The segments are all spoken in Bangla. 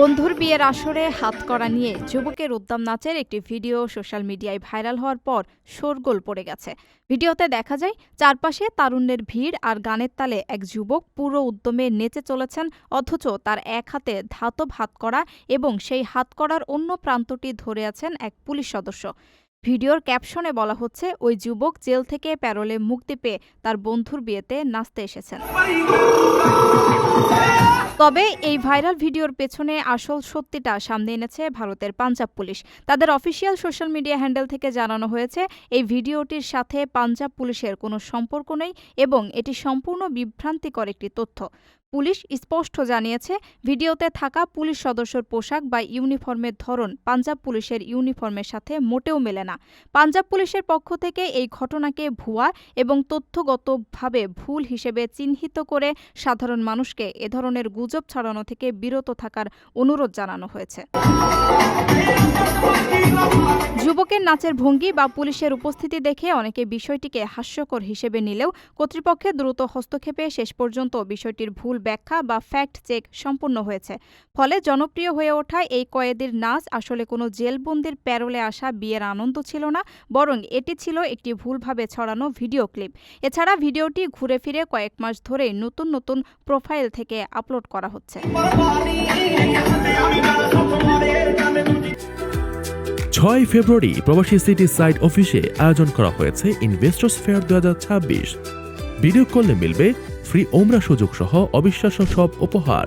বন্ধুর বিয়ের আসরে হাতকড়া নিয়ে যুবকের উদ্দাম নাচের একটি ভিডিও সোশ্যাল মিডিয়ায় ভাইরাল হওয়ার পর শোরগোল পড়ে গেছে। ভিডিওতে দেখা যায় চারপাশে তারুণ্যের ভিড় আর গানের তালে এক যুবক পুরো উদ্যমে নেচে চলেছেন, অথচ তার এক হাতে ধাতব হাতকড়া এবং সেই হাতকড়ার অন্য প্রান্তটি ধরে আছেন এক পুলিশ সদস্য। ভিডিওর ক্যাপশনে বলা হচ্ছে, ওই যুবক জেল থেকে প্যারোলে মুক্তি পেয়ে তার বন্ধুর বিয়েতে নাচতে এসেছেন। তবে এই ভাইরাল ভিডিওর পেছনে আসল সত্যিটা সামনে এনেছে ভারতের পাঞ্জাব পুলিশ। তাদের অফিসিয়াল সোশ্যাল মিডিয়া হ্যান্ডেল থেকে জানানো হয়েছে, এই ভিডিওটির সাথে পাঞ্জাব পুলিশের কোনো সম্পর্ক নেই এবং এটি সম্পূর্ণ বিভ্রান্তিকর একটি তথ্য। পুলিশ স্পষ্ট জানিয়েছে, ভিডিওতে থাকা পুলিশ সদস্যর পোশাক বা ইউনিফর্মের ধরন পাঞ্জাব পুলিশের ইউনিফর্মের সাথে মোটেও মেলে না। পাঞ্জাব পুলিশের পক্ষ থেকে এই ঘটনাকে ভুয়া এবং তথ্যগতভাবে ভুল হিসেবে চিহ্নিত করে সাধারণ মানুষকে এ ধরনের গুজব ছড়ানো থেকে বিরত থাকার অনুরোধ জানানো হয়েছে। যুবকের নাচের ভঙ্গি বা পুলিশের উপস্থিতি দেখে অনেকে বিষয়টিকে হাস্যকর হিসেবে নিলেও কর্তৃপক্ষের দ্রুত হস্তক্ষেপে শেষ পর্যন্ত বিষয়টির ভুল ব্যাখ্যা বা ফ্যাক্ট চেক সম্পূর্ণ হয়েছে। ফলে জনপ্রিয় হয়ে ওঠা এই কয়েদির নাচ আসলে কোনো জেলবন্দির প্যারোলে আসা বিয়ের আনন্দ ছিল না, বরং এটি ছিল একটি ভুলভাবে ছড়ানো ভিডিও ক্লিপ। এছাড়া ভিডিওটি ঘুরে ফিরে কয়েক মাস ধরে নতুন নতুন প্রোফাইল থেকে আপলোড করা হচ্ছে। 6 ফেব্রুয়ারি প্রবাসী সিটি সাইট অফিসে আয়োজন করা হয়েছে ইনভেস্টর্স ফেয়ার 2026। ভিডিও কলে মিলবে ফ্রি ওমরা সুযোগ সহ অবিশ্বাস্য সব উপহার।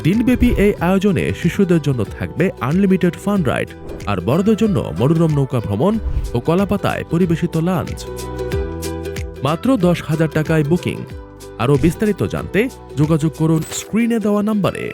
দিনব্যাপী এই আয়োজনে শিশুদের জন্য থাকবে আনলিমিটেড ফান রাইড, আর বড়দের জন্য মনোরম নৌকা ভ্রমণ ও কলাপাতায় পরিবেশিত লাঞ্চ। মাত্র 10,000 টাকায় বুকিং। আরও বিস্তারিত জানতে যোগাযোগ করুন স্ক্রিনে দেওয়া নাম্বারে।